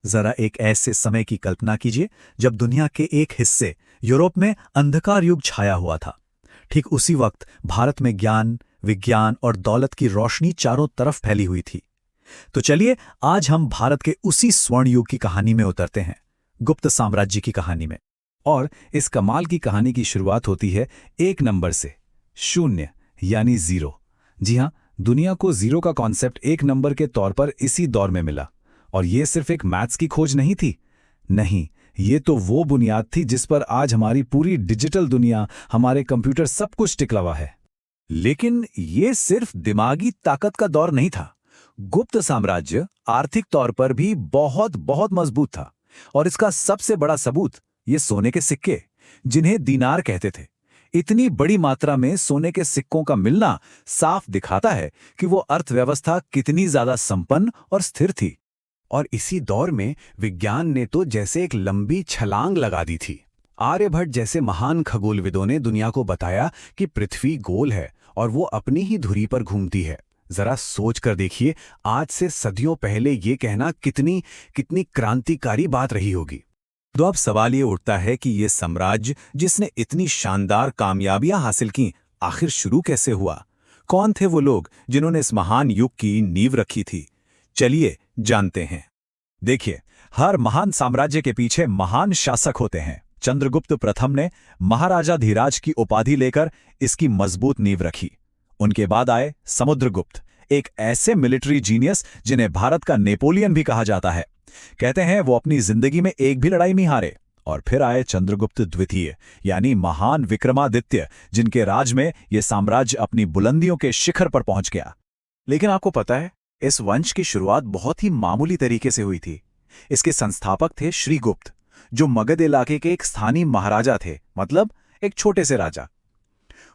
जरा एक ऐसे समय की कल्पना कीजिए जब दुनिया के एक हिस्से यूरोप में अंधकार युग छाया हुआ था। ठीक उसी वक्त भारत में ज्ञान, विज्ञान और दौलत की रोशनी चारों तरफ फैली हुई थी। तो चलिए आज हम भारत के उसी स्वर्ण युग की कहानी में उतरते हैं, गुप्त साम्राज्य की कहानी में। और इस कमाल की कहानी की शुरुआत होती है एक नंबर से, शून्य यानी जीरो। जी हाँ, दुनिया को जीरो का कॉन्सेप्ट एक नंबर के तौर पर इसी दौर में मिला। और ये सिर्फ एक मैथ्स की खोज नहीं थी। नहीं, ये तो वो बुनियाद थी जिस पर आज हमारी पूरी डिजिटल दुनिया, हमारे कंप्यूटर, सब कुछ टिकला हुआ है। लेकिन ये सिर्फ दिमागी ताकत का दौर नहीं था। गुप्त साम्राज्य आर्थिक तौर पर भी बहुत बहुत मजबूत था। और इसका सबसे बड़ा सबूत ये सोने के सिक्के, जिन्हें दीनार कहते थे। इतनी बड़ी मात्रा में सोने के सिक्कों का मिलना साफ दिखाता है कि वो अर्थव्यवस्था कितनी ज्यादा संपन्न और स्थिर थी। और इसी दौर में विज्ञान ने तो जैसे एक लंबी छलांग लगा दी थी। आर्यभट्ट जैसे महान खगोलविदों ने दुनिया को बताया कि पृथ्वी गोल है और वो अपनी ही धुरी पर घूमती है। जरा सोच कर देखिए, आज से सदियों पहले ये कहना कितनी कितनी क्रांतिकारी बात रही होगी। तो अब सवाल ये उठता है कि ये साम्राज्य जिसने इतनी शानदार कामयाबियां हासिल की, आखिर शुरू कैसे हुआ? कौन थे वो लोग जिन्होंने इस महान युग की नींव रखी थी? चलिए जानते हैं। देखिए, हर महान साम्राज्य के पीछे महान शासक होते हैं। चंद्रगुप्त प्रथम ने महाराजा धीराज की उपाधि लेकर इसकी मजबूत नींव रखी। उनके बाद आए समुद्रगुप्त, एक ऐसे मिलिट्री जीनियस जिन्हें भारत का नेपोलियन भी कहा जाता है। कहते हैं वो अपनी जिंदगी में एक भी लड़ाई नहीं हारे। और फिर आए चंद्रगुप्त द्वितीय, यानी महान विक्रमादित्य, जिनके राज में यह साम्राज्य अपनी बुलंदियों के शिखर पर पहुंच गया। लेकिन आपको पता है, इस वंश की शुरुआत बहुत ही मामूली तरीके से हुई थी। इसके संस्थापक थे श्रीगुप्त, जो मगध इलाके के एक स्थानीय महाराजा थे, मतलब एक छोटे से राजा।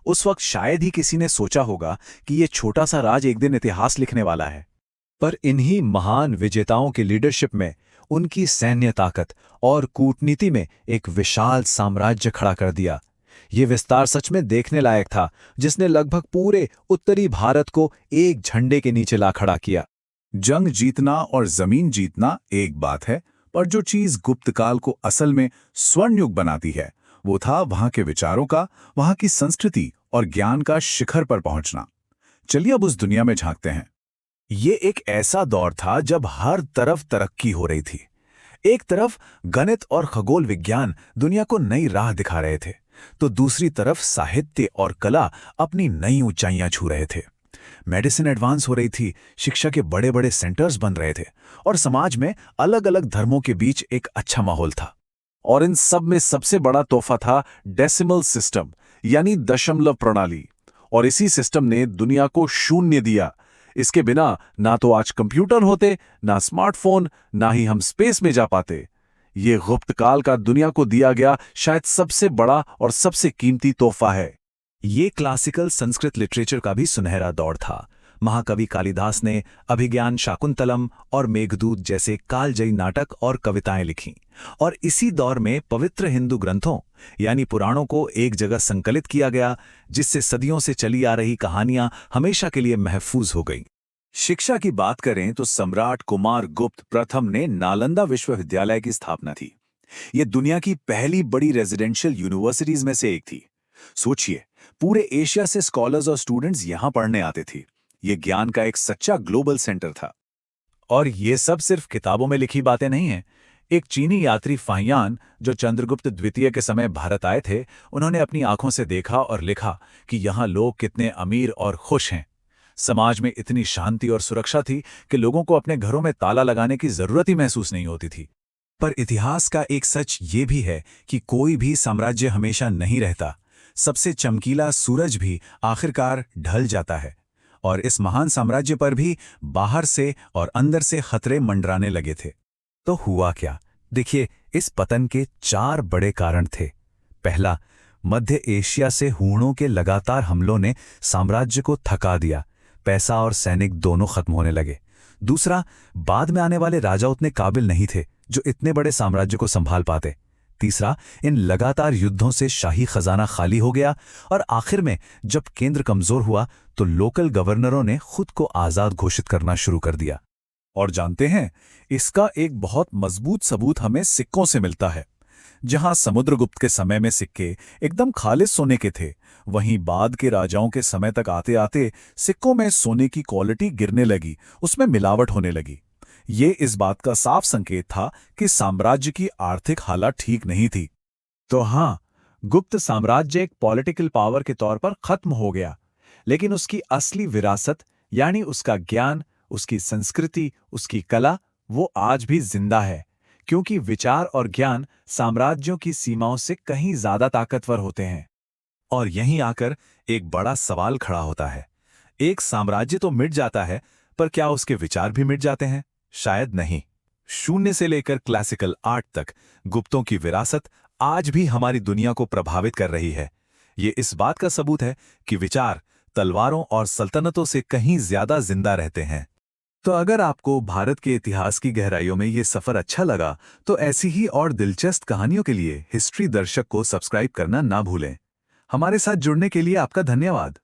उस वक्त शायद ही किसी ने सोचा होगा कि यह छोटा सा राज एक दिन इतिहास लिखने वाला है। पर इन्हीं महान विजेताओं की लीडरशिप में, उनकी सैन्य ताकत और कूटनीति में एक विशाल साम्राज्य खड़ा कर दिया। ये विस्तार सच में देखने लायक था, जिसने लगभग पूरे उत्तरी भारत को एक झंडे के नीचे ला खड़ा किया। जंग जीतना और जमीन जीतना एक बात है, पर जो चीज गुप्तकाल को असल में स्वर्णयुग बनाती है, वो था वहां के विचारों का, वहां की संस्कृति और ज्ञान का शिखर पर पहुंचना। चलिए अब उस दुनिया में झांकते हैं। ये एक ऐसा दौर था जब हर तरफ तरक्की हो रही थी। एक तरफ गणित और खगोल विज्ञान दुनिया को नई राह दिखा रहे थे, तो दूसरी तरफ साहित्य और कला अपनी नई ऊंचाइयां छू रहे थे। मेडिसिन एडवांस हो रही थी, शिक्षा के बड़े बड़े सेंटर्स बन रहे थे, और समाज में अलग अलग धर्मों के बीच एक अच्छा माहौल था। और इन सब में सबसे बड़ा तोहफा था डेसिमल सिस्टम, यानी दशमलव प्रणाली। और इसी सिस्टम ने दुनिया को शून्य दिया। इसके बिना ना तो आज कंप्यूटर होते, ना स्मार्टफोन, ना ही हम स्पेस में जा पाते। ये गुप्त काल का दुनिया को दिया गया शायद सबसे बड़ा और सबसे कीमती तोहफा है। ये क्लासिकल संस्कृत लिटरेचर का भी सुनहरा दौर था। महाकवि कालिदास ने अभिज्ञान शाकुंतलम और मेघदूत जैसे कालजयी नाटक और कविताएं लिखीं। और इसी दौर में पवित्र हिंदू ग्रंथों यानी पुराणों को एक जगह संकलित किया गया, जिससे सदियों से चली आ रही कहानियां हमेशा के लिए महफूज हो गईं। शिक्षा की बात करें तो सम्राट कुमार गुप्त प्रथम ने नालंदा विश्वविद्यालय की स्थापना की। यह दुनिया की पहली बड़ी रेजिडेंशियल यूनिवर्सिटीज में से एक थी। सोचिए, पूरे एशिया से स्कॉलर्स और स्टूडेंट्स यहां पढ़ने आते थे। यह ज्ञान का एक सच्चा ग्लोबल सेंटर था। और ये सब सिर्फ किताबों में लिखी बातें नहीं हैं। एक चीनी यात्री फाहियान, जो चंद्रगुप्त द्वितीय के समय भारत आए थे, उन्होंने अपनी आंखों से देखा और लिखा कि यहाँ लोग कितने अमीर और खुश हैं। समाज में इतनी शांति और सुरक्षा थी कि लोगों को अपने घरों में ताला लगाने की जरूरत ही महसूस नहीं होती थी। पर इतिहास का एक सच ये भी है कि कोई भी साम्राज्य हमेशा नहीं रहता। सबसे चमकीला सूरज भी आखिरकार ढल जाता है। और इस महान साम्राज्य पर भी बाहर से और अंदर से खतरे मंडराने लगे थे। तो हुआ क्या? देखिए, इस पतन के 4 बड़े कारण थे। पहला, मध्य एशिया से हूणों के लगातार हमलों ने साम्राज्य को थका दिया। पैसा और सैनिक दोनों खत्म होने लगे। दूसरा, बाद में आने वाले राजा उतने काबिल नहीं थे जो इतने बड़े साम्राज्य को संभाल पाते। तीसरा, इन लगातार युद्धों से शाही खजाना खाली हो गया। और आखिर में जब केंद्र कमजोर हुआ तो लोकल गवर्नरों ने खुद को आजाद घोषित करना शुरू कर दिया। और जानते हैं, इसका एक बहुत मजबूत सबूत हमें सिक्कों से मिलता है। जहां समुद्रगुप्त के समय में सिक्के एकदम खालिस सोने के थे, वहीं बाद के राजाओं के समय तक आते आते सिक्कों में सोने की क्वालिटी गिरने लगी, उसमें मिलावट होने लगी। ये इस बात का साफ संकेत था कि साम्राज्य की आर्थिक हालत ठीक नहीं थी। तो हाँ, गुप्त साम्राज्य एक पॉलिटिकल पावर के तौर पर खत्म हो गया, लेकिन उसकी असली विरासत यानी उसका ज्ञान, उसकी संस्कृति, उसकी कला, वो आज भी जिंदा है, क्योंकि विचार और ज्ञान साम्राज्यों की सीमाओं से कहीं ज्यादा ताकतवर होते हैं। और यहीं आकर एक बड़ा सवाल खड़ा होता है। एक साम्राज्य तो मिट जाता है, पर क्या उसके विचार भी मिट जाते हैं? शायद नहीं। शून्य से लेकर क्लासिकल आर्ट तक गुप्तों की विरासत आज भी हमारी दुनिया को प्रभावित कर रही है। ये इस बात का सबूत है कि विचार तलवारों और सल्तनतों से कहीं ज्यादा जिंदा रहते हैं। तो अगर आपको भारत के इतिहास की गहराइयों में ये सफर अच्छा लगा, तो ऐसी ही और दिलचस्प कहानियों के लिए हिस्ट्री दर्शक को सब्सक्राइब करना ना भूलें। हमारे साथ जुड़ने के लिए आपका धन्यवाद।